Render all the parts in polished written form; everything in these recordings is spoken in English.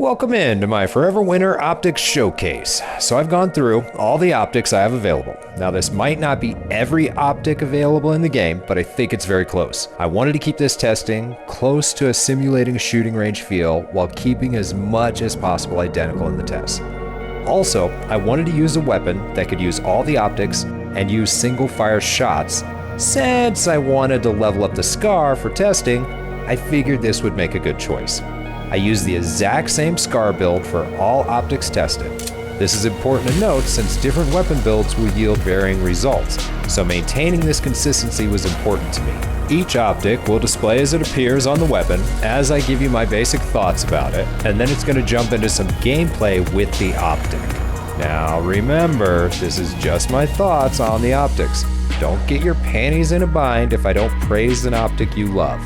Welcome into my Forever Winter Optics Showcase. So I've gone through all the optics I have available. Now this might not be every optic available in the game, but I think it's very close. I wanted to keep this testing close to a simulating shooting range feel while keeping as much as possible identical in the test. Also, I wanted to use a weapon that could use all the optics and use single fire shots. Since I wanted to level up the SCAR for testing, I figured this would make a good choice. I used the exact same SCAR build for all optics tested. This is important to note since different weapon builds will yield varying results, so maintaining this consistency was important to me. Each optic will display as it appears on the weapon as I give you my basic thoughts about it, and then it's going to jump into some gameplay with the optic. Now remember, this is just my thoughts on the optics. Don't get your panties in a bind if I don't praise an optic you love.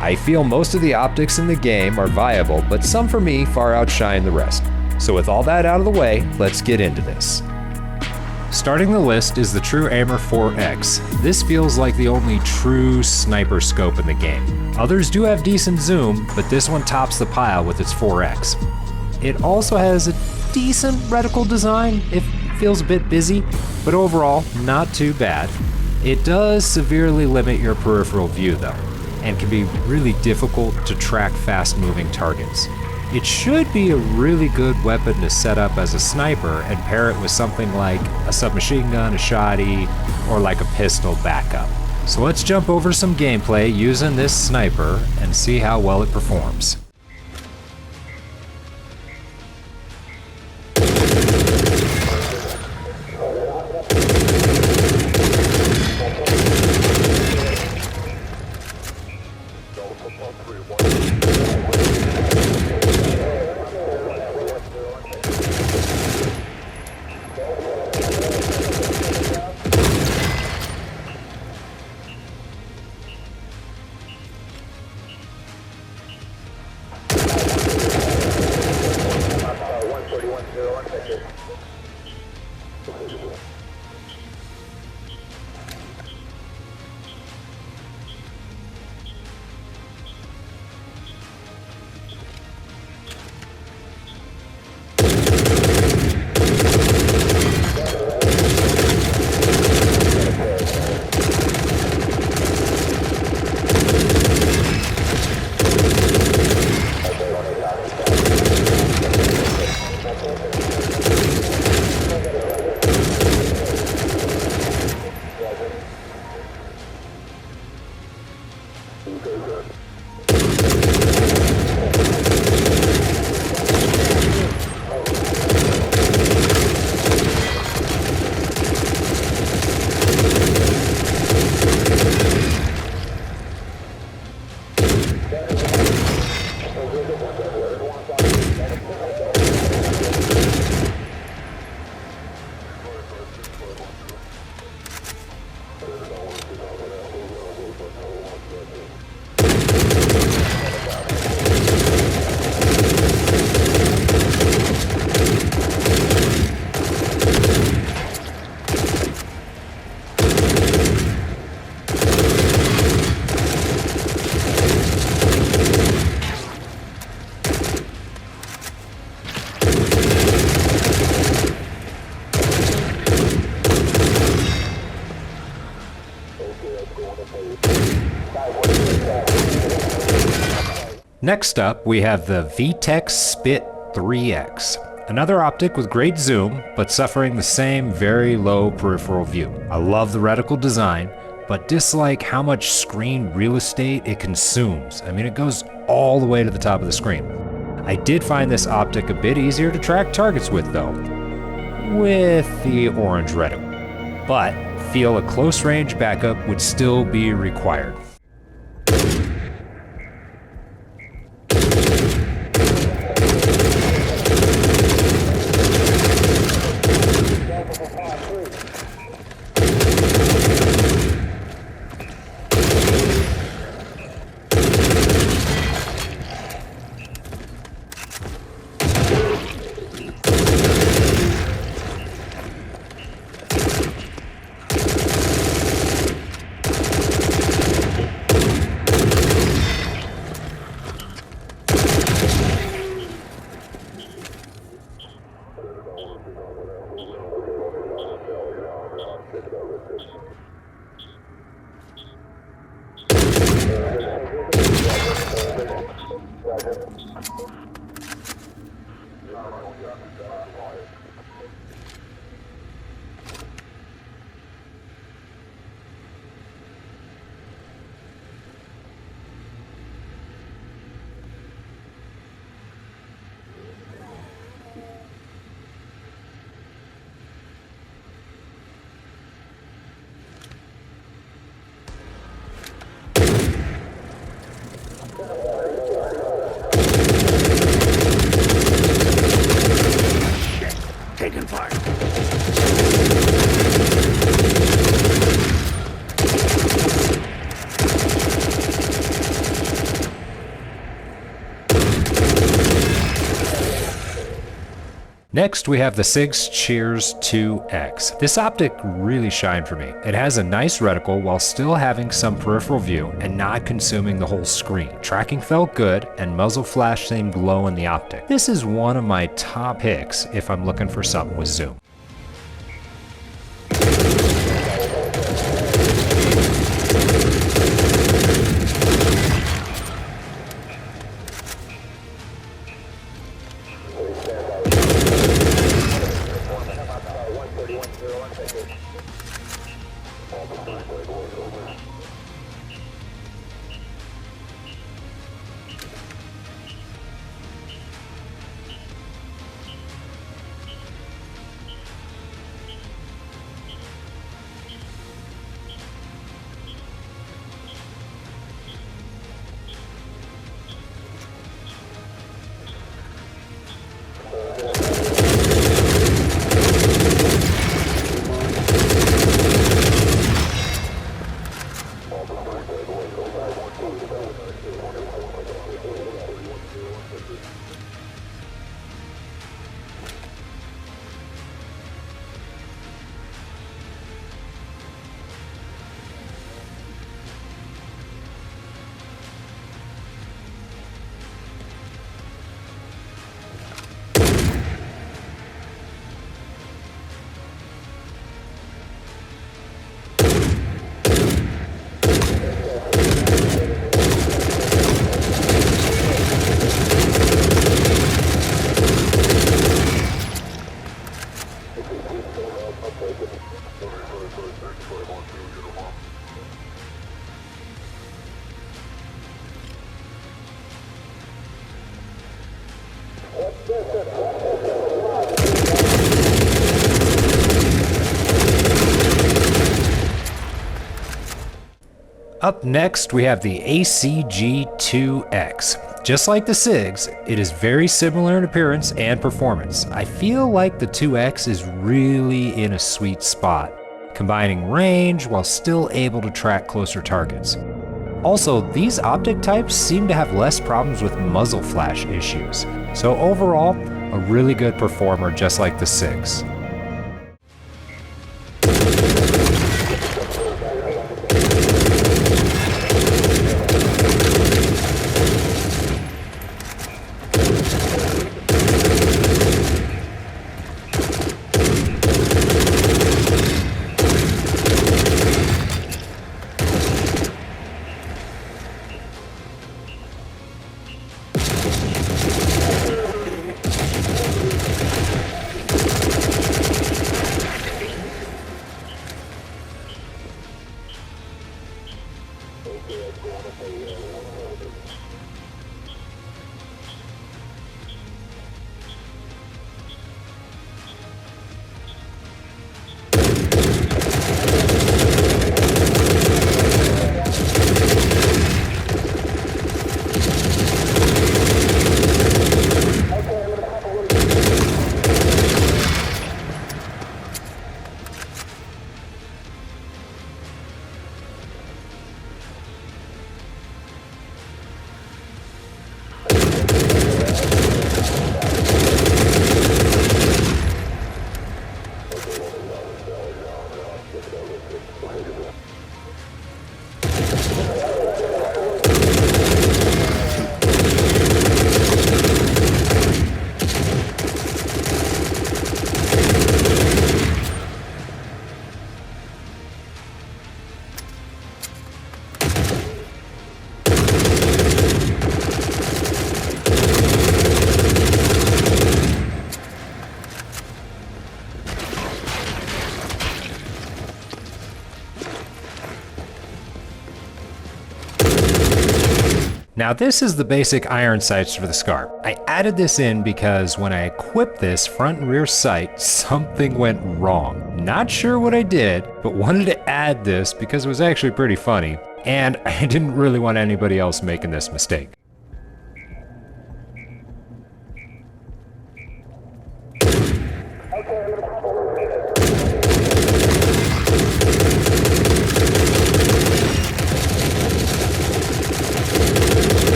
I feel most of the optics in the game are viable, but some for me far outshine the rest. So with all that out of the way, let's get into this. Starting the list is the True Aimer 4X. This feels like the only true sniper scope in the game. Others do have decent zoom, but this one tops the pile with its 4X. It also has a decent reticle design. It feels a bit busy, but overall, not too bad. It does severely limit your peripheral view though, and can be really difficult to track fast-moving targets. It should be a really good weapon to set up as a sniper and pair it with something like a submachine gun, a shotty, or like a pistol backup. So let's jump over some gameplay using this sniper and see how well it performs. Next up, we have the Vtex Spit 3X. Another optic with great zoom, but suffering the same very low peripheral view. I love the reticle design, but dislike how much screen real estate it consumes. I mean, it goes all the way to the top of the screen. I did find this optic a bit easier to track targets with though, with the orange reticle. But feel a close range backup would still be required. Taking fire. Next, we have the SIGS Cheers 2X. This optic really shined for me. It has a nice reticle while still having some peripheral view and not consuming the whole screen. Tracking felt good and muzzle flash seemed low in the optic. This is one of my top picks if I'm looking for something with zoom. Up next, we have the ACG2X. Just like the SIGS, it is very similar in appearance and performance. I feel like the 2X is really in a sweet spot, combining range while still able to track closer targets. Also, these optic types seem to have less problems with muzzle flash issues. So overall, a really good performer just like the SIGS. Now this is the basic iron sights for the Scar. I added this in because when I equipped this front and rear sight, something went wrong. Not sure what I did, but wanted to add this because it was actually pretty funny, and I didn't really want anybody else making this mistake.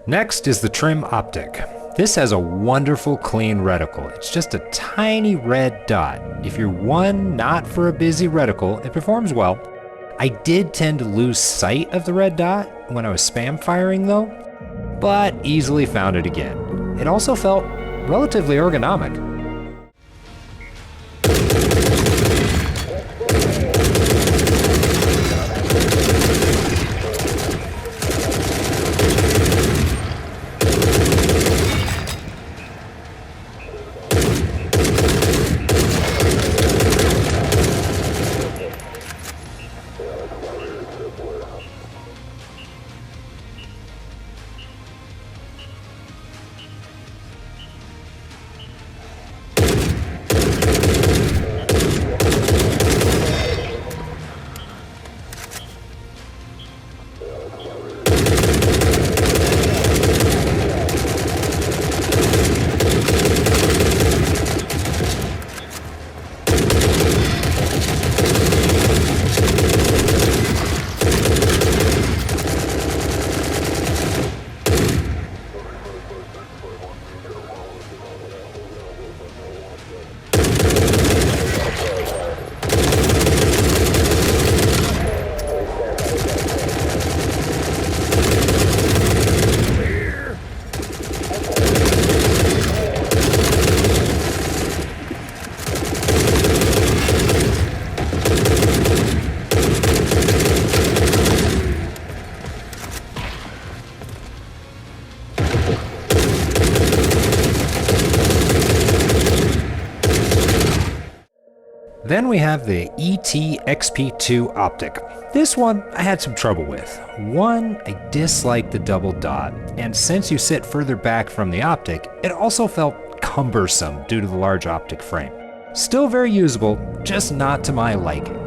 Next is the Trim Optic. This has a wonderful clean reticle. It's just a tiny red dot. If you're one not for a busy reticle, it performs well. I did tend to lose sight of the red dot when I was spam firing though, but easily found it again. It also felt relatively ergonomic. Then we have the XP2 Optic. This one I had some trouble with. One, I dislike the double dot, and since you sit further back from the optic, it also felt cumbersome due to the large optic frame. Still very usable, just not to my liking.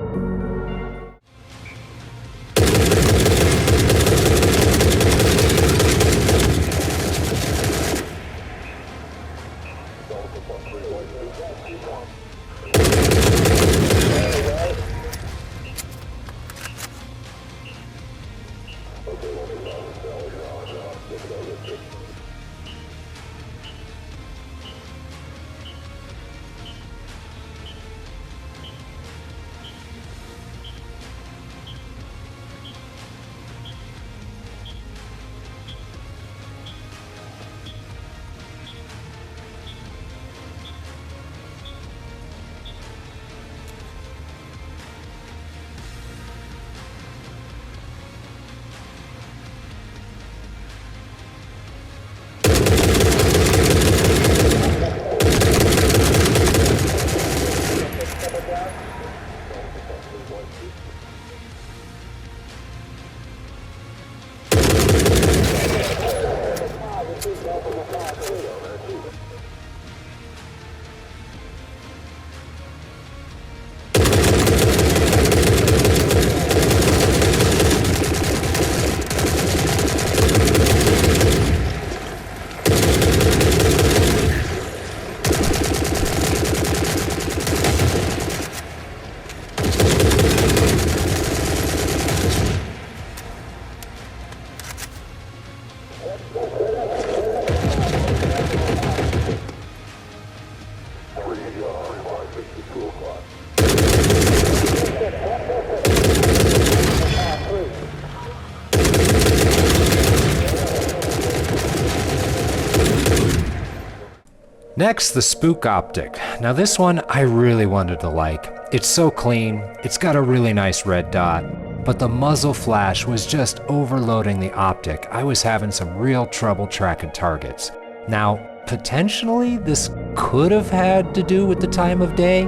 Next, the Spook Optic. Now this one I really wanted to like. It's so clean, it's got a really nice red dot, but the muzzle flash was just overloading the optic. I was having some real trouble tracking targets. Now, potentially this could have had to do with the time of day,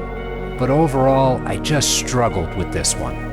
but overall I just struggled with this one.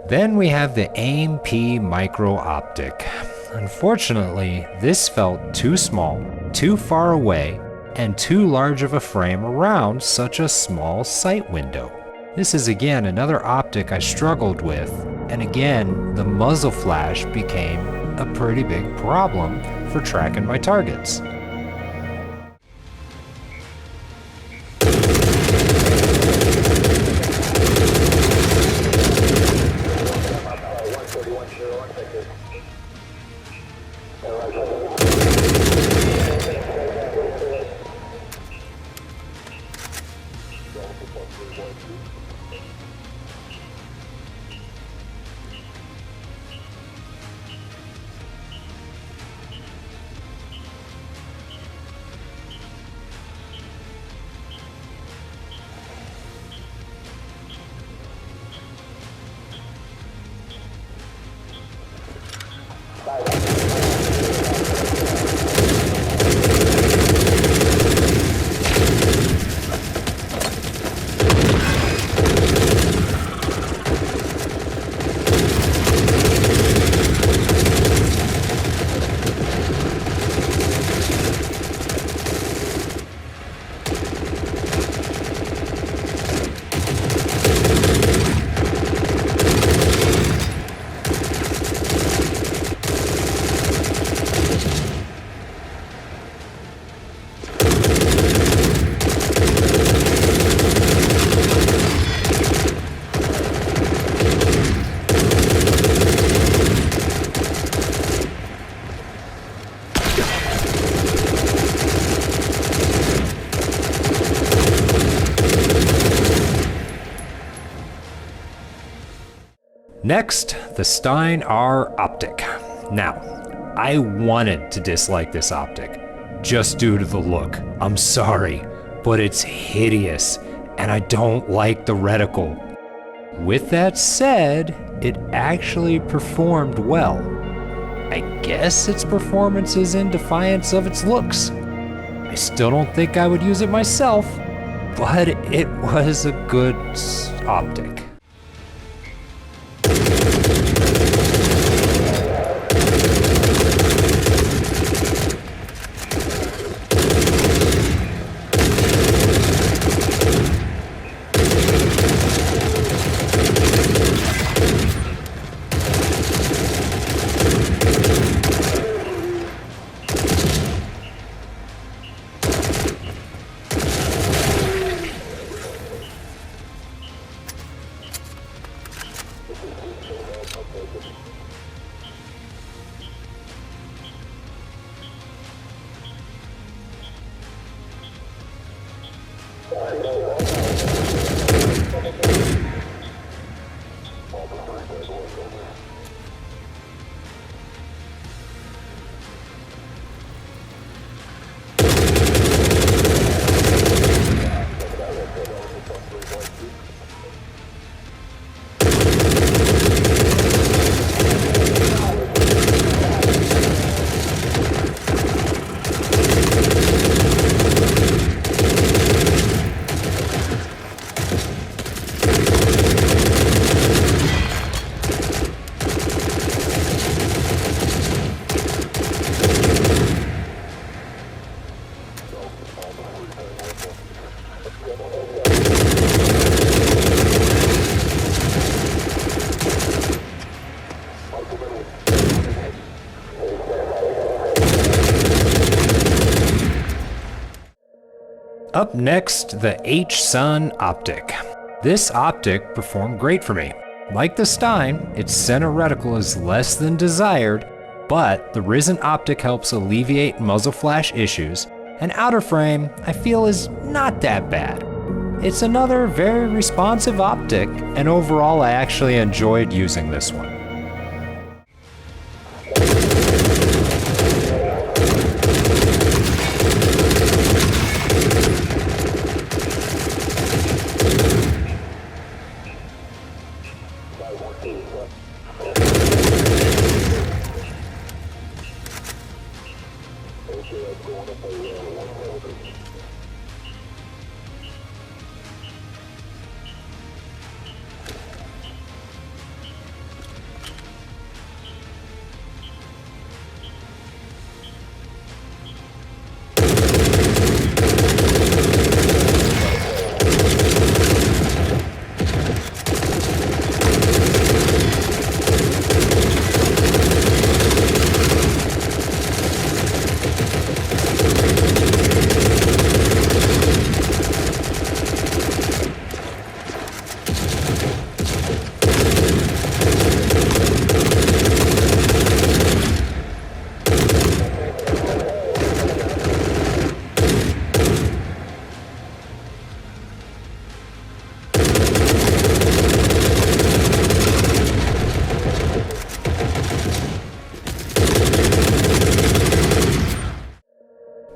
Then we have the Aimp Micro Optic. Unfortunately, this felt too small, too far away, and too large of a frame around such a small sight window. This is again another optic I struggled with, and again, the muzzle flash became a pretty big problem for tracking my targets. Next, the Stein R Optic. Now, I wanted to dislike this optic, just due to the look. I'm sorry, but it's hideous, and I don't like the reticle. With that said, it actually performed well. I guess its performance is in defiance of its looks. I still don't think I would use it myself, but it was a good optic. Up next, the H2 Optic. This optic performed great for me. Like the Stein, its center reticle is less than desired, but the Risen Optic helps alleviate muzzle flash issues, and outer frame I feel is not that bad. It's another very responsive optic, and overall I actually enjoyed using this one.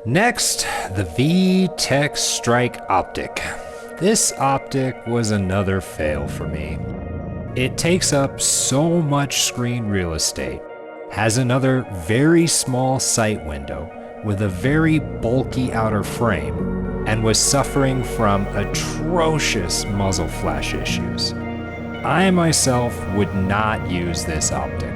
Next, the Vtex Strike Optic. This optic was another fail for me. It takes up so much screen real estate, has another very small sight window with a very bulky outer frame, and was suffering from atrocious muzzle flash issues. I myself would not use this optic.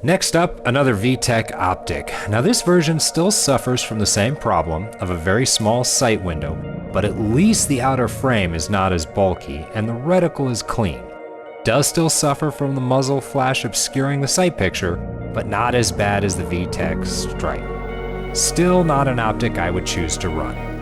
Next up, another Vtex Optic. Now this version still suffers from the same problem of a very small sight window, but at least the outer frame is not as bulky and the reticle is clean. Does still suffer from the muzzle flash obscuring the sight picture, but not as bad as the Vtex Stripe. Still not an optic I would choose to run.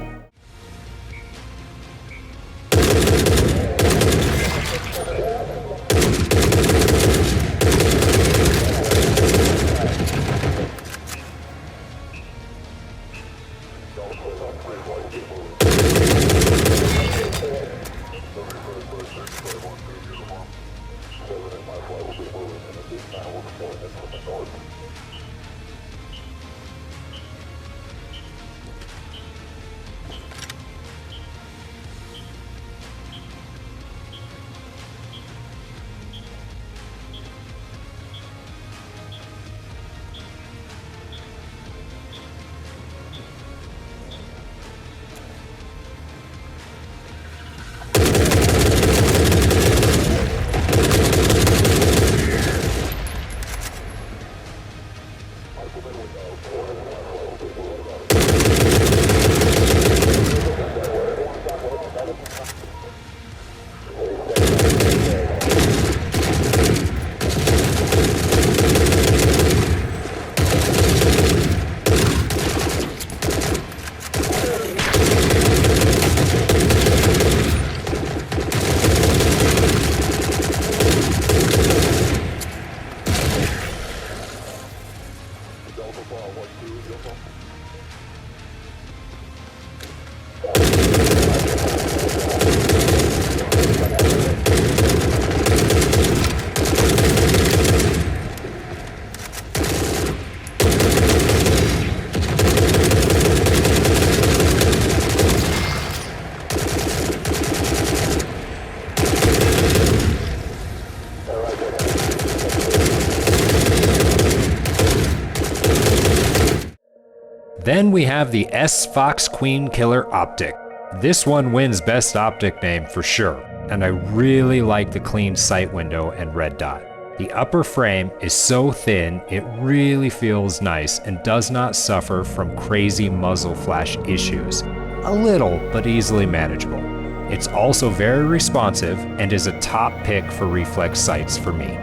Then we have the Sfox Queen Killer Optic. This one wins best optic name for sure, and I really like the clean sight window and red dot. The upper frame is so thin, it really feels nice and does not suffer from crazy muzzle flash issues. A little, but easily manageable. It's also very responsive and is a top pick for reflex sights for me.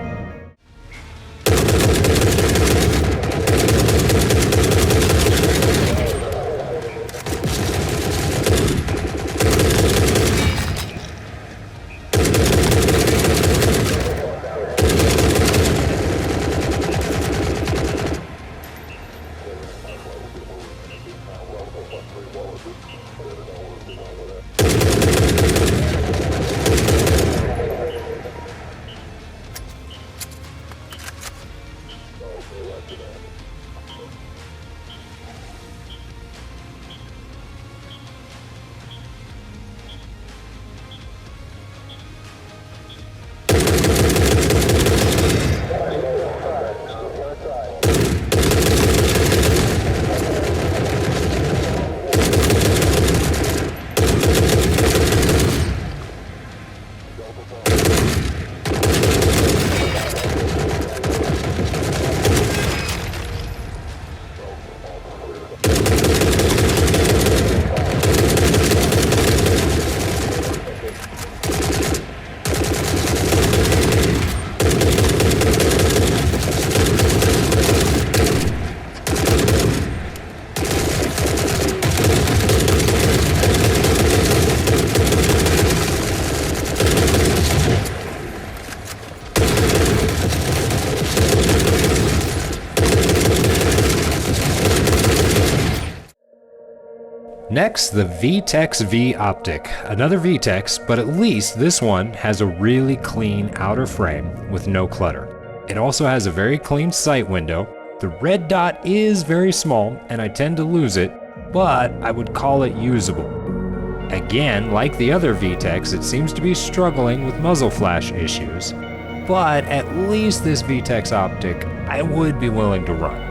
Next, the Vtex V Optic. Another Vtex, but at least this one has a really clean outer frame with no clutter. It also has a very clean sight window. The red dot is very small and I tend to lose it, but I would call it usable. Again, like the other Vtex, it seems to be struggling with muzzle flash issues, but at least this Vtex Optic I would be willing to run.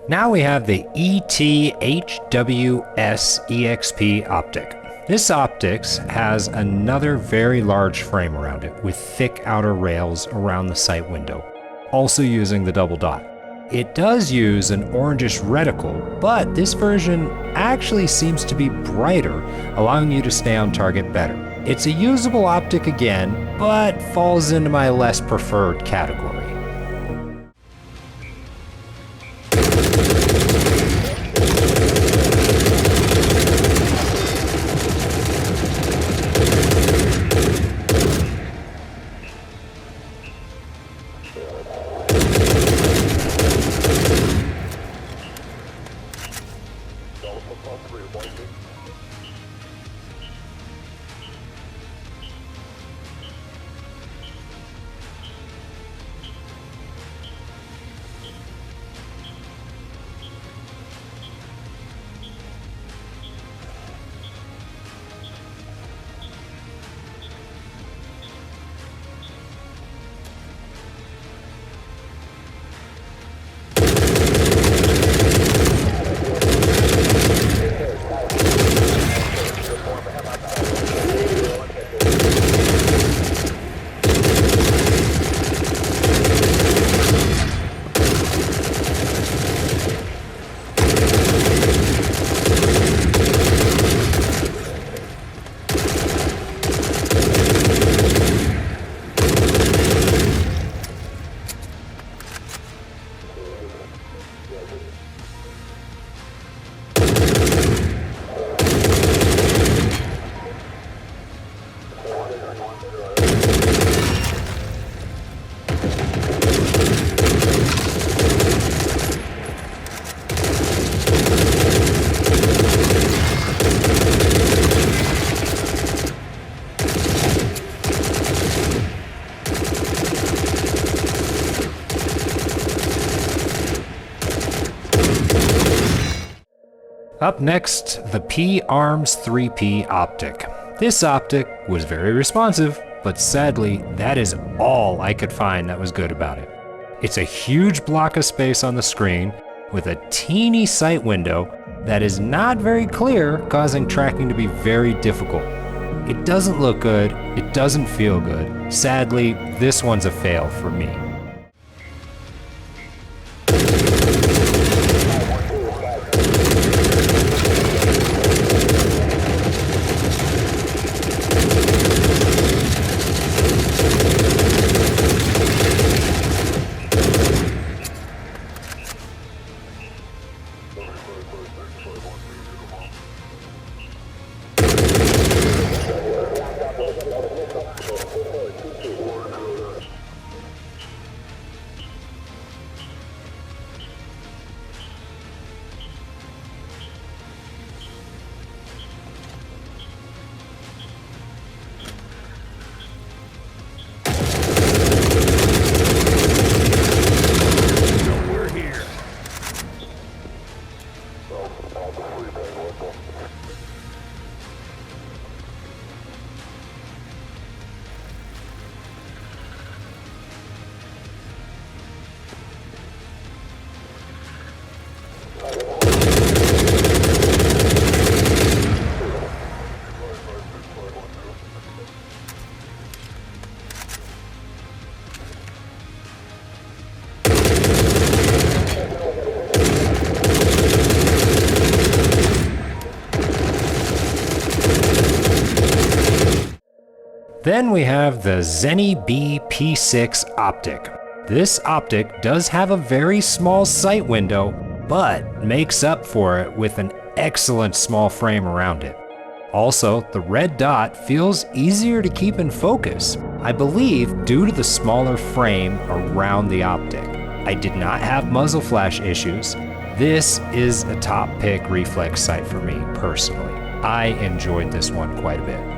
Now we have the HWS EXP Optic. This optics has another very large frame around it with thick outer rails around the sight window, also using the double dot. It does use an orangish reticle, but this version actually seems to be brighter, allowing you to stay on target better. It's a usable optic again, but falls into my less preferred category. Up next, the P-Arms 3P Optic. This optic was very responsive, but sadly, that is all I could find that was good about it. It's a huge block of space on the screen with a teeny sight window that is not very clear, causing tracking to be very difficult. It doesn't look good, it doesn't feel good. Sadly, this one's a fail for me. Then we have the Zeni-B P6 Optic. This optic does have a very small sight window, but makes up for it with an excellent small frame around it. Also, the red dot feels easier to keep in focus, I believe due to the smaller frame around the optic. I did not have muzzle flash issues. This is a top pick reflex sight for me personally. I enjoyed this one quite a bit.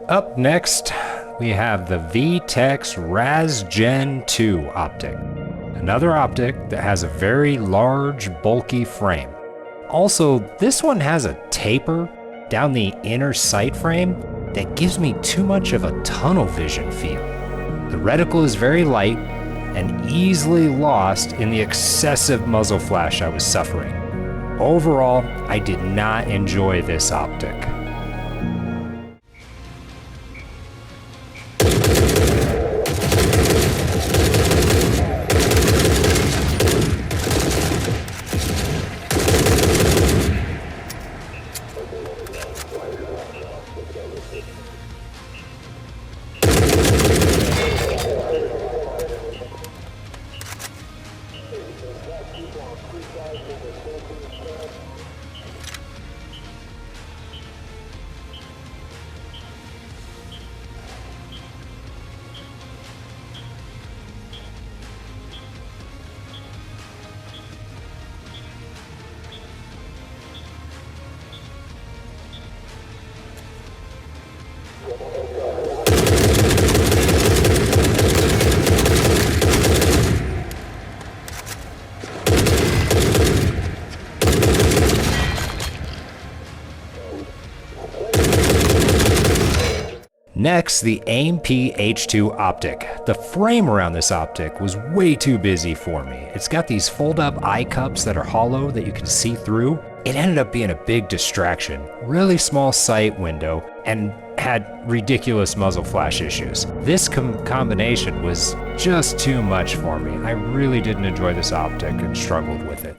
Up next, we have the Vtex Raz Gen 2 Optic. Another optic that has a very large, bulky frame. Also, this one has a taper down the inner sight frame that gives me too much of a tunnel vision feel. The reticle is very light and easily lost in the excessive muzzle flash I was suffering. Overall, I did not enjoy this optic. Next, the Aimp H2 Optic. The frame around this optic was way too busy for me. It's got these fold-up eye cups that are hollow that you can see through. It ended up being a big distraction, really small sight window, and had ridiculous muzzle flash issues. This combination was just too much for me. I really didn't enjoy this optic and struggled with it.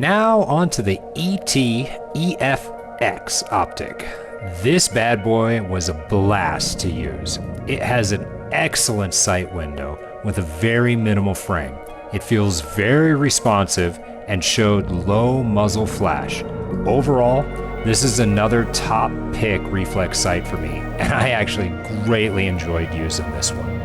Now onto the EFX Optic. This bad boy was a blast to use. It has an excellent sight window with a very minimal frame. It feels very responsive and showed low muzzle flash. Overall, this is another top pick reflex sight for me, and I actually greatly enjoyed using this one.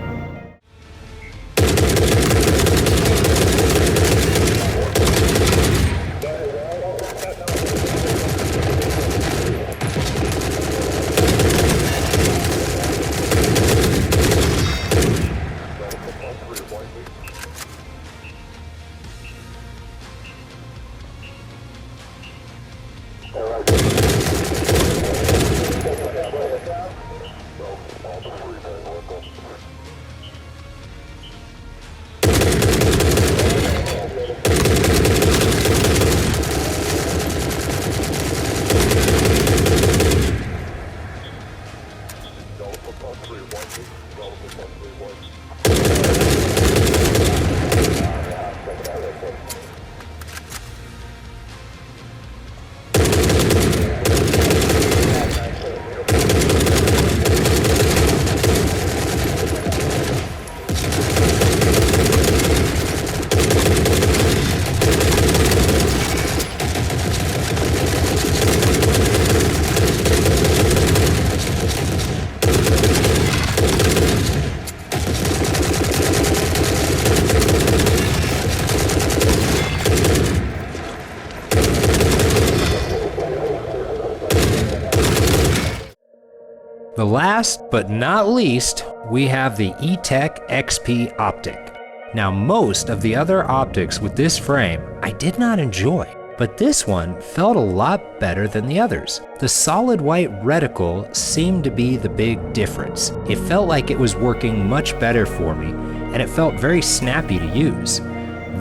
The last but not least, we have the Vtex XP Optic. Now, most of the other optics with this frame I did not enjoy, but this one felt a lot better than the others. The solid white reticle seemed to be the big difference. It felt like it was working much better for me, and it felt very snappy to use.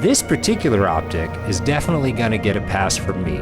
This particular optic is definitely going to get a pass from me.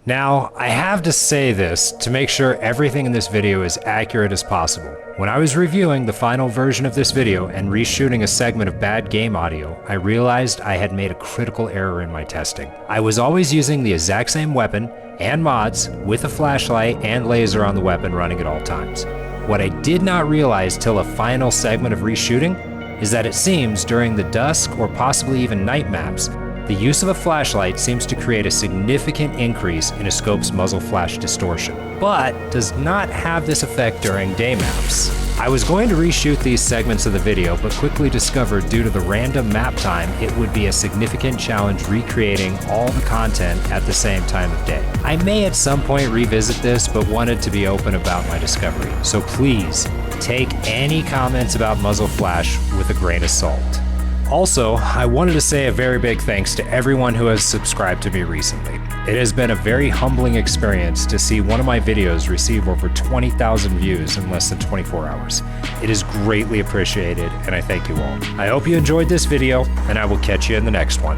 Now, I have to say this to make sure everything in this video is accurate as possible. When I was reviewing the final version of this video and reshooting a segment of bad game audio, I realized I had made a critical error in my testing. I was always using the exact same weapon and mods with a flashlight and laser on the weapon running at all times. What I did not realize till a final segment of reshooting is that it seems during the dusk or possibly even night maps, the use of a flashlight seems to create a significant increase in a scope's muzzle flash distortion, but does not have this effect during day maps. I was going to reshoot these segments of the video, but quickly discovered due to the random map time, it would be a significant challenge recreating all the content at the same time of day. I may at some point revisit this, but wanted to be open about my discovery. So please, take any comments about muzzle flash with a grain of salt. Also, I wanted to say a very big thanks to everyone who has subscribed to me recently. It has been a very humbling experience to see one of my videos receive over 20,000 views in less than 24 hours. It is greatly appreciated, and I thank you all. I hope you enjoyed this video, and I will catch you in the next one.